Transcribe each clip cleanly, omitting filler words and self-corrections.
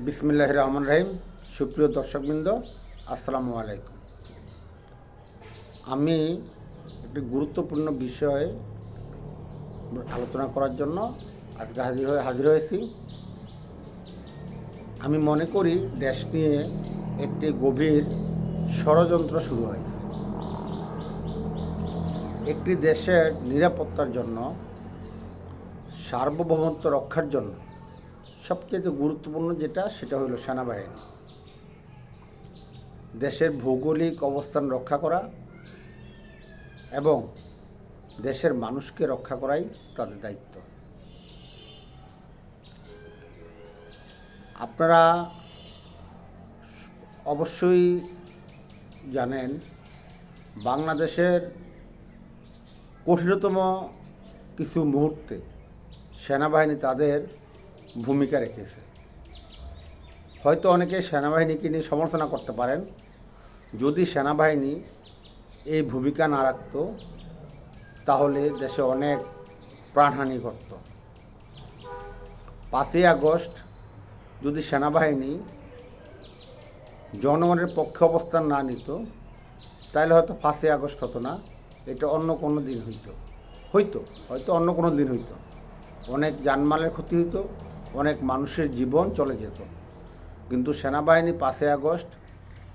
বিসমিল্লাহির রহমানির রহিম। সুপ্রিয় দর্শকবৃন্দ, আসসালামু আলাইকুম। আমি একটি গুরুত্বপূর্ণ বিষয়ে আলোচনা করার জন্য আজকে হাজির হয়েছি। আমি মনে করি দেশ নিয়ে একটি গভীর ষড়যন্ত্র শুরু হয়েছে। একটি দেশের নিরাপত্তার জন্য, সার্বভৌমত্ব রক্ষার জন্য সবচেয়ে গুরুত্বপূর্ণ সেটা হলো সেনাবাহিনী। দেশের ভৌগোলিক অবস্থান রক্ষা করা এবং দেশের মানুষকে রক্ষা করাই তাদের দায়িত্ব। আপনারা অবশ্যই জানেন, বাংলাদেশের কঠিনতম কিছু মুহূর্তে সেনাবাহিনী তাদের ভূমিকা রেখেছে। হয়তো অনেকে সেনাবাহিনীকে নিয়ে সমালোচনা করতে পারেন, যদি সেনাবাহিনী এই ভূমিকা না রাখত তাহলে দেশে অনেক প্রাণহানি ঘটত। 5ই আগস্ট যদি সেনাবাহিনী জনগণের পক্ষে অবস্থান না নিত তাহলে হয়তো 5ই আগস্ট হতো না, এটা অন্য কোনো দিন হয়তো অন্য কোনো দিন হইতো। অনেক জানমালের ক্ষতি হইতো, অনেক মানুষের জীবন চলে যেত। কিন্তু সেনাবাহিনী 5ই আগস্ট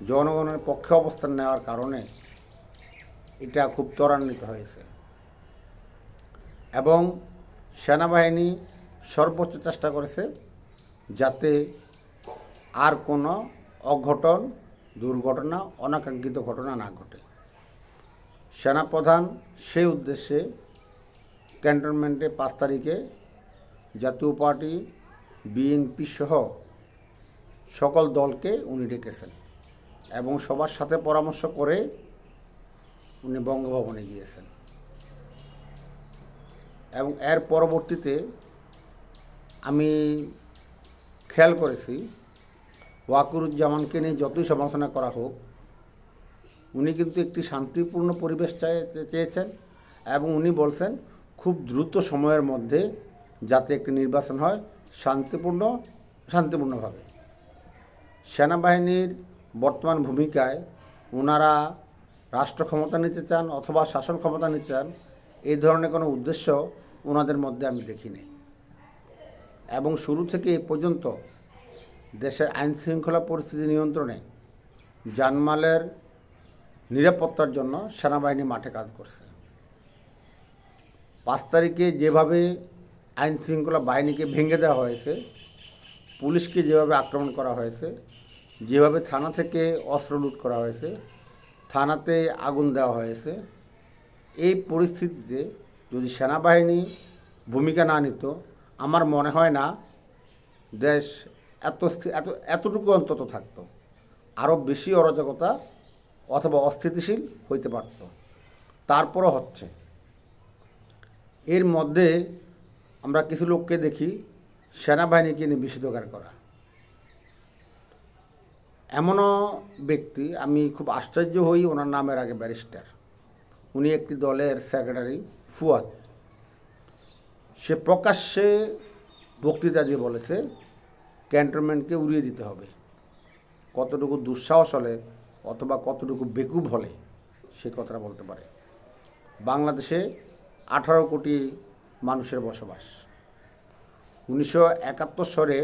জনগণের পক্ষে অবস্থান নেওয়ার কারণে এটা খুব ত্বরান্বিত হয়েছে এবং সেনাবাহিনী সর্বোচ্চ চেষ্টা করেছে যাতে আর কোনো অঘটন, দুর্ঘটনা, অনাকাঙ্ক্ষিত ঘটনা না ঘটে। সেনাপ্রধান সেই উদ্দেশ্যে ক্যান্টনমেন্টে 5 তারিখে জাতীয় পার্টি, বিএনপি সহ সকল দলকে উনি ডেকেছেন এবং সবার সাথে পরামর্শ করে উনি বঙ্গভবনে গিয়েছেন। এবং এর পরবর্তীতে আমি খেয়াল করেছি, ওয়াকারুজ্জামানকে নিয়ে যতই সমালোচনা করা হোক, উনি কিন্তু একটি শান্তিপূর্ণ পরিবেশ চেয়েছেন এবং উনি বলছেন খুব দ্রুত সময়ের মধ্যে যাতে একটি নির্বাচন হয় শান্তিপূর্ণভাবে। সেনাবাহিনীর বর্তমান ভূমিকায় ওনারা রাষ্ট্র ক্ষমতা নিতে চান অথবা শাসন ক্ষমতা নিতে চান, এই ধরনের কোনো উদ্দেশ্য ওনাদের মধ্যে আমি দেখিনি। এবং শুরু থেকে এই পর্যন্ত দেশের আইনশৃঙ্খলা পরিস্থিতি নিয়ন্ত্রণে, জানমালের নিরাপত্তার জন্য সেনাবাহিনী মাঠে কাজ করছে। 5 তারিখে যেভাবে আইনশৃঙ্খলা বাহিনীকে ভেঙে দেওয়া হয়েছে, পুলিশকে যেভাবে আক্রমণ করা হয়েছে, যেভাবে থানা থেকে অস্ত্র লুট করা হয়েছে, থানাতে আগুন দেওয়া হয়েছে, এই পরিস্থিতিতে যদি সেনাবাহিনী ভূমিকা না নিত, আমার মনে হয় না দেশ এতটুকু অন্তত থাকত। আরও বেশি অরাজকতা অথবা অস্থিতিশীল হইতে পারত। তারপরও হচ্ছে। এর মধ্যে আমরা কিছু লোককে দেখি সেনাবাহিনীকে নিয়ে বিষোদ্গার করা। এমনও ব্যক্তি, আমি খুব আশ্চর্য হই, ওনার নামের আগে ব্যারিস্টার, উনি একটি দলের সেক্রেটারি ফুয়াদ। সে প্রকাশ্যে বক্তৃতা দিয়ে বলেছে ক্যান্টনমেন্টকে উড়িয়ে দিতে হবে। কতটুকু দুঃসাহস হলে অথবা কতটুকু বেকুব হলে সে কথাটা বলতে পারে? বাংলাদেশে 18 কোটি মানুষের বসবাস। 1971 সালে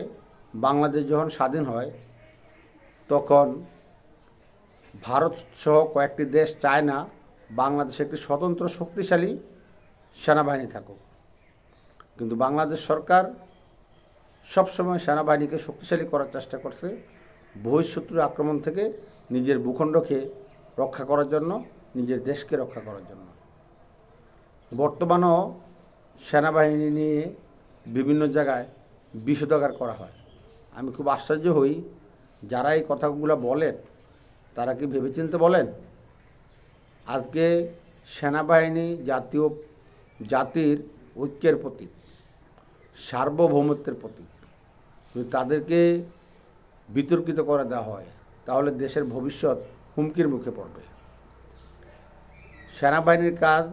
বাংলাদেশ যখন স্বাধীন হয় তখন ভারত সহ কয়েকটি দেশ চায় না বাংলাদেশে একটি স্বতন্ত্র শক্তিশালী সেনাবাহিনী থাকুক। কিন্তু বাংলাদেশ সরকার সবসময় সেনাবাহিনীকে শক্তিশালী করার চেষ্টা করছে, বহিঃশত্রুর আক্রমণ থেকে নিজের ভূখণ্ডকে রক্ষা করার জন্য, নিজের দেশকে রক্ষা করার জন্য। বর্তমানেও সেনাবাহিনী নিয়ে বিভিন্ন জায়গায় বিষোদ্গার করা হয়। আমি খুব আশ্চর্য হই, যারা এই কথাগুলো বলেন তারা কি ভেবেচিন্তে বলেন? আজকে সেনাবাহিনী জাতির ঐক্যের প্রতীক, সার্বভৌমত্বের প্রতীক। যদি তাদেরকে বিতর্কিত করে দেওয়া হয় তাহলে দেশের ভবিষ্যৎ হুমকির মুখে পড়বে। সেনাবাহিনীর কাজ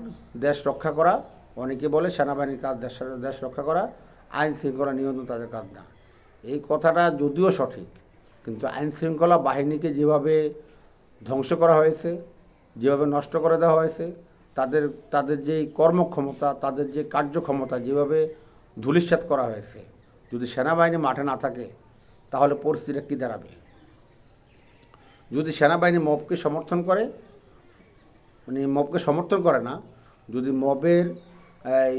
দেশ রক্ষা করা, অনেকে বলে সেনাবাহিনীর কাজ দেশ রক্ষা করা, আইন শৃঙ্খলা নিয়ন্ত্রণ তাদের কাজ না। এই কথাটা যদিও সঠিক, কিন্তু আইনশৃঙ্খলা বাহিনীকে যেভাবে ধ্বংস করা হয়েছে, যেভাবে নষ্ট করে দেওয়া হয়েছে, তাদের তাদের যে কর্মক্ষমতা, তাদের যে কার্যক্ষমতা যেভাবে ধূলিসাৎ করা হয়েছে, যদি সেনাবাহিনী মাঠে না থাকে তাহলে পরিস্থিতিটা কী দাঁড়াবে? যদি সেনাবাহিনী মবকে সমর্থন করে, মানে মবকে সমর্থন করে না, যদি মবের এই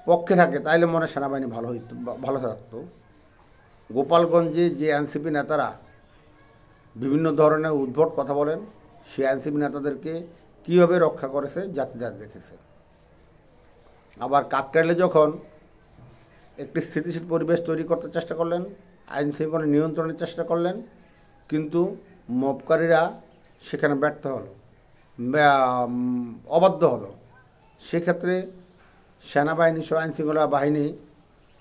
পক্ষে থাকে তাহলে মনে হয় সেনাবাহিনী ভালো থাকতো। গোপালগঞ্জে যে এনসিপি নেতারা বিভিন্ন ধরনের উদ্ভট কথা বলেন, সেই এনসিপি নেতাদেরকে কীভাবে রক্ষা করেছে জাতিরা দেখেছে। আবার কাকরাইলে যখন একটি স্থিতিশীল পরিবেশ তৈরি করতে চেষ্টা করলেন, আইন শৃঙ্খলা নিয়ন্ত্রণের চেষ্টা করলেন, কিন্তু মবকারীরা সেখানে ব্যর্থ হলো, অবাধ্য হলো। সেক্ষেত্রে সেনাবাহিনী সহ আইনশৃঙ্খলা বাহিনী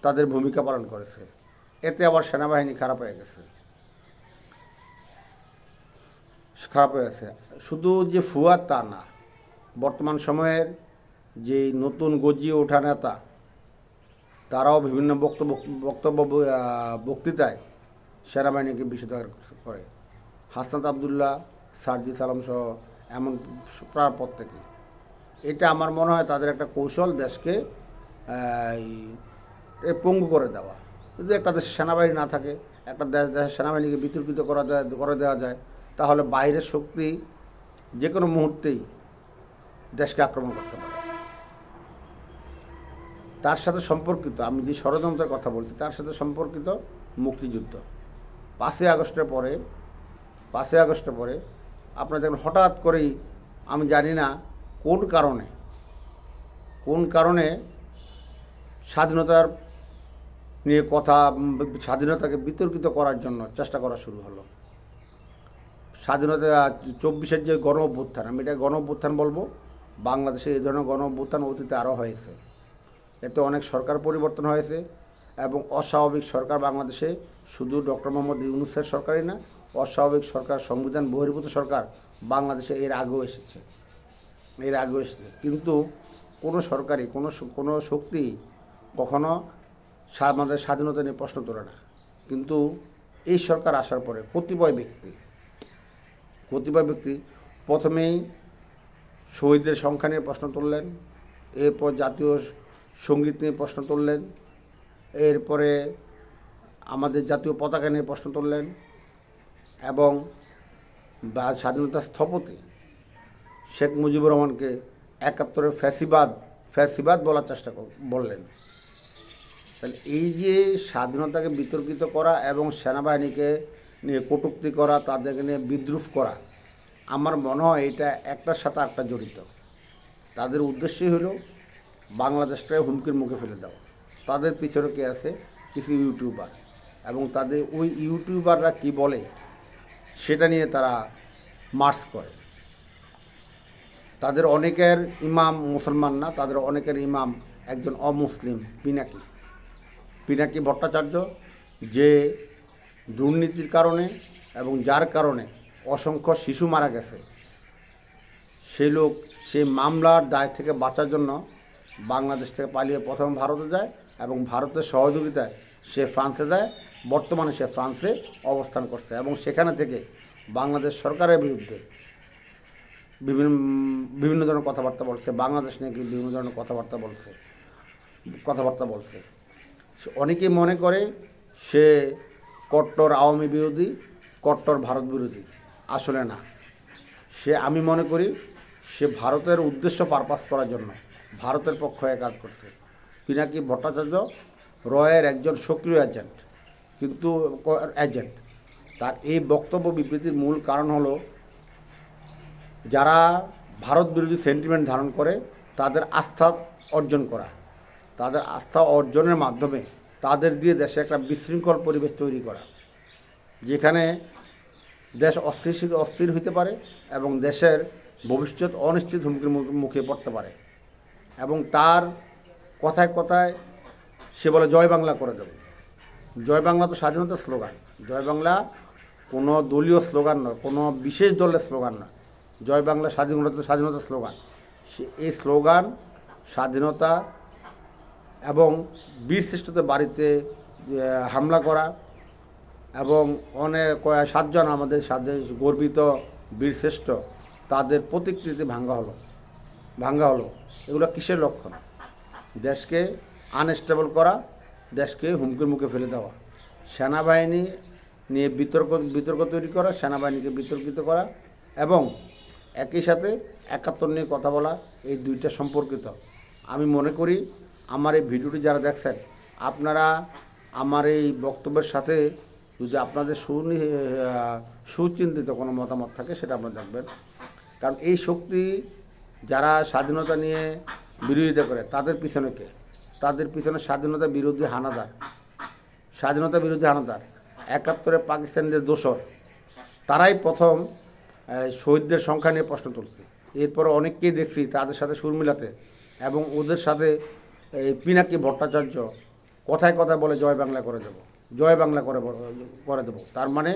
তাদের ভূমিকা পালন করেছে, এতে আবার সেনাবাহিনী খারাপ হয়ে গেছে। শুধু যে ফুয়াদ তা না, বর্তমান সময়ের যে নতুন গজিয়ে ওঠা নেতা, তারাও বিভিন্ন বক্তৃতায় সেনাবাহিনীকে বিষোদ্গার করে। হাসনাত আবদুল্লাহ, সার্জিস আলম সহ এমন প্রায় প্রত্যেকে। এটা আমার মনে হয় তাদের একটা কৌশল, দেশকে পঙ্গু করে দেওয়া। যদি একটা দেশের সেনাবাহিনী না থাকে, একটা দেশের সেনাবাহিনীকে বিতর্কিত করে দেওয়া যায়, তাহলে বাইরের শক্তি যে কোনো মুহূর্তেই দেশকে আক্রমণ করতে পারে। তার সাথে সম্পর্কিত, আমি যে ষড়যন্ত্রের কথা বলছি, তার সাথে সম্পর্কিত মুক্তিযুদ্ধ। 5ই আগস্টের পরে আপনারা দেখবেন হঠাৎ করেই, আমি জানি না কোন কারণে স্বাধীনতার নিয়ে স্বাধীনতাকে বিতর্কিত করার জন্য চেষ্টা করা শুরু হলো। স্বাধীনতা 24-এর যে গণ অভ্যুত্থান, আমি এটা গণ অভ্যুত্থান বলবো। বাংলাদেশে এই ধরনের গণ অভ্যুত্থান অতীতে আরও হয়েছে। এতে অনেক সরকার পরিবর্তন হয়েছে এবং অস্বাভাবিক সরকার বাংলাদেশে শুধু ডক্টর মোহাম্মদ ইউনূসের সরকারই না, অস্বাভাবিক সরকার, সংবিধান বহির্ভূত সরকার বাংলাদেশে এর আগেও এসেছে। কিন্তু কোনো সরকারই, কোনো শক্তি কখনো আমাদের স্বাধীনতা নিয়ে প্রশ্ন তোলে না। কিন্তু এই সরকার আসার পরে কতিপয় ব্যক্তি প্রথমেই শহীদদের সংখ্যা নিয়ে প্রশ্ন তুললেন, এরপর জাতীয় সঙ্গীত নিয়ে প্রশ্ন তুললেন, এরপরে আমাদের জাতীয় পতাকা নিয়ে প্রশ্ন তুললেন, এবং স্বাধীনতার স্থপতি শেখ মুজিবুর রহমানকে 71-এর ফ্যাসিবাদ বলার চেষ্টা বললেন। তাহলে এই যে স্বাধীনতাকে বিতর্কিত করা এবং সেনাবাহিনীকে নিয়ে কটূক্তি করা, তাদেরকে নিয়ে বিদ্রুপ করা, আমার মনে হয় এটা একটার সাথে একটা জড়িত। তাদের উদ্দেশ্যই হলো বাংলাদেশটাকে হুমকির মুখে ফেলে দেওয়া। তাদের পিছনে কে আছে? কিছু ইউটিউবার, এবং তাদের ওই ইউটিউবাররা কি বলে সেটা নিয়ে তারা মার্চ করে। তাদের অনেকের ইমাম মুসলমান না, তাদের অনেকের ইমাম একজন অমুসলিম পিনাকি ভট্টাচার্য, যে দুর্নীতির কারণে এবং যার কারণে অসংখ্য শিশু মারা গেছে। সেই মামলার দায় থেকে বাঁচার জন্য বাংলাদেশ থেকে পালিয়ে প্রথমে ভারতে যায় এবং ভারতের সহযোগিতায় সে ফ্রান্সে যায়। বর্তমানে সে ফ্রান্সে অবস্থান করছে এবং সেখানে থেকে বাংলাদেশ সরকারের বিরুদ্ধে বিভিন্ন ধরনের কথাবার্তা বলছে, বাংলাদেশ নিয়ে বিভিন্ন ধরনের কথাবার্তা বলছে। অনেকেই মনে করে সে কট্টর আওয়ামী বিরোধী, কট্টর ভারত বিরোধী। আসলে না, আমি মনে করি সে ভারতের উদ্দেশ্য পারপাস করার জন্য ভারতের পক্ষ হয়ে কাজ করছে। পিনাকি ভট্টাচার্য রয়ের একজন সক্রিয় এজেন্ট। তার এই বক্তব্য বিবৃতির মূল কারণ হলো, যারা ভারত বিরোধী সেন্টিমেন্ট ধারণ করে তাদের আস্থা অর্জন করা, তাদের আস্থা অর্জনের মাধ্যমে তাদের দিয়ে দেশে একটা বিশৃঙ্খল পরিবেশ তৈরি করা, যেখানে দেশ অস্থির হইতে পারে এবং দেশের ভবিষ্যৎ অনিশ্চিত হুমকির মুখে পড়তে পারে। এবং তার কথায় সে বলে জয় বাংলা করে দেব। জয় বাংলা তো স্বাধীনতার স্লোগান। জয় বাংলা কোনো দলীয় স্লোগান নয়, কোনো বিশেষ দলের স্লোগান নয়। জয় বাংলা স্বাধীনতার স্লোগান। এই স্লোগান স্বাধীনতা এবং বীর শ্রেষ্ঠদের বাড়িতে হামলা করা, এবং অনেক 7 জন আমাদের সাথে গর্বিত বীরশ্রেষ্ঠ তাদের প্রতিকৃতি ভাঙ্গা হলো। এগুলো কিসের লক্ষণ? দেশকে আনস্টেবল করা, দেশকে হুমকির মুখে ফেলে দেওয়া, সেনাবাহিনী নিয়ে বিতর্ক তৈরি করা, সেনাবাহিনীকে বিতর্কিত করা এবং একই সাথে 71 নিয়ে কথা বলা, এই দুইটা সম্পর্কিত। আমি মনে করি আমার এই ভিডিওটি যারা দেখছেন, আপনারা আমার এই বক্তব্যের সাথে যদি আপনাদের সুচিন্তিত কোনো মতামত থাকে সেটা আপনারা দেখবেন। কারণ এই শক্তি যারা স্বাধীনতা নিয়ে বিরোধিতা করে তাদের পিছনে কে? তাদের পিছনে স্বাধীনতা বিরোধী হানাদার 71-এ পাকিস্তানিদের দোসর। তারাই প্রথম শহীদদের সংখ্যা নিয়ে প্রশ্ন তুলছে। এরপর অনেককেই দেখছি তাদের সাথে সুর মিলাতে এবং ওদের সাথে এই পিনাকি ভট্টাচার্য কথায় কথায় বলে জয় বাংলা করে দেবো। তার মানে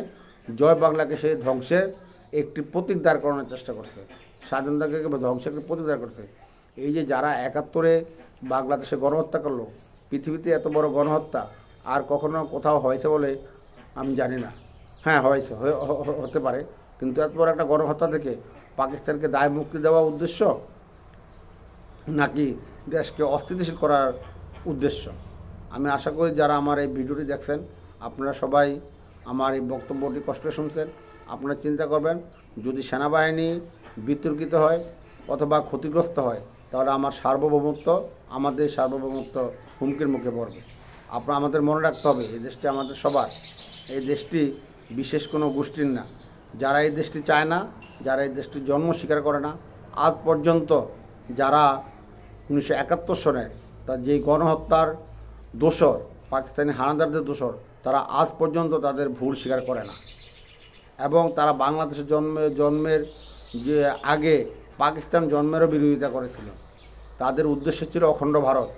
জয় বাংলাকে সে ধ্বংসের একটি প্রতীক দাঁড় করানোর চেষ্টা করছে, স্বাধীনতাকে ধ্বংসের একটি প্রতীক দাঁড় করছে। এই যে যারা 71-এ বাংলাদেশে গণহত্যা করলো, পৃথিবীতে এত বড় গণহত্যা আর কখনো কোথাও হয়েছে বলে আমি জানি না। হ্যাঁ, হতে পারে, কিন্তু এত বড় একটা গণহত্যা থেকে পাকিস্তানকে দায় মুক্তি দেওয়া উদ্দেশ্য নাকি দেশকে অস্থিতিশীল করার উদ্দেশ্য? আমি আশা করি যারা আমার এই ভিডিওটি দেখছেন আপনারা সবাই আমার এই বক্তব্যটি কষ্ট শুনছেন। আপনারা চিন্তা করবেন, যদি সেনাবাহিনী বিতর্কিত হয় অথবা ক্ষতিগ্রস্ত হয় তাহলে আমাদের সার্বভৌমত্ব হুমকির মুখে পড়বে। আমাদের মনে রাখতে হবে এই দেশটি আমাদের সবার, এই দেশটি বিশেষ কোনো গোষ্ঠীর না। যারা এই দেশটি চায় না, যারা এই দেশটির জন্ম স্বীকার করে না, আজ পর্যন্ত যারা 1971 সনের তার যেই গণহত্যার দোসর, পাকিস্তানি হানাদারদের দোসর, তারা আজ পর্যন্ত তাদের ভুল স্বীকার করে না এবং তারা বাংলাদেশের জন্মের যে আগে পাকিস্তান জন্মেরও বিরোধিতা করেছিল। তাদের উদ্দেশ্য ছিল অখণ্ড ভারত।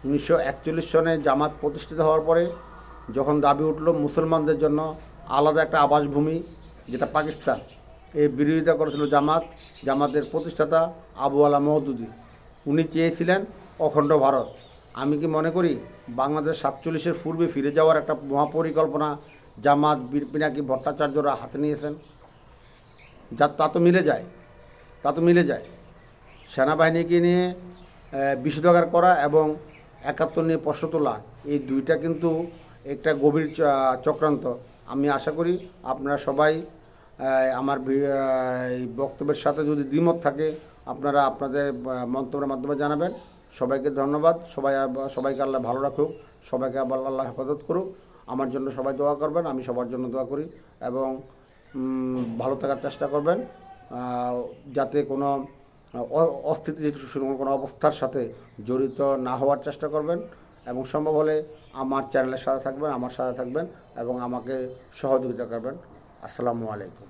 1941 সনে জামাত প্রতিষ্ঠিত হওয়ার পরে যখন দাবি উঠল মুসলমানদের জন্য আলাদা একটা আবাসভূমি যেটা পাকিস্তান, এই বিরোধিতা করেছিল জামাতের প্রতিষ্ঠাতা আবু আলা মওদুদি। উনি চেয়েছিলেন অখণ্ড ভারত। আমি কি মনে করি বাংলাদেশ 47-এর পূর্বে ফিরে যাওয়ার একটা মহাপরিকল্পনা জামাত পিনাকি ভট্টাচার্যরা হাতে নিয়েছেন? তা তো মিলে যায়। সেনাবাহিনীকে নিয়ে বিষোদ্গার করা এবং 71 নিয়ে প্রশ্ন তোলা, এই দুইটা কিন্তু একটা গভীর চক্রান্ত। আমি আশা করি আপনারা সবাই আমার এই বক্তব্যের সাথে যদি দ্বিমত থাকে আপনারা আপনাদের মন্তব্যের মাধ্যমে জানাবেন। সবাইকে ধন্যবাদ। সবাইকে আল্লাহ ভালো রাখুক, সবাইকে আল্লাহ হেফাজত করুক। আমার জন্য সবাই দোয়া করবেন, আমি সবার জন্য দোয়া করি এবং ভালো থাকার চেষ্টা করবেন, যাতে কোনো অস্থিতিশীল কোনো অবস্থার সাথে জড়িত না হওয়ার চেষ্টা করবেন এবং সম্ভব হলে আমার চ্যানেলের সাথে থাকবেন, আমার সাথে থাকবেন এবং আমাকে সহযোগিতা করবেন। আসসালামু আলাইকুম।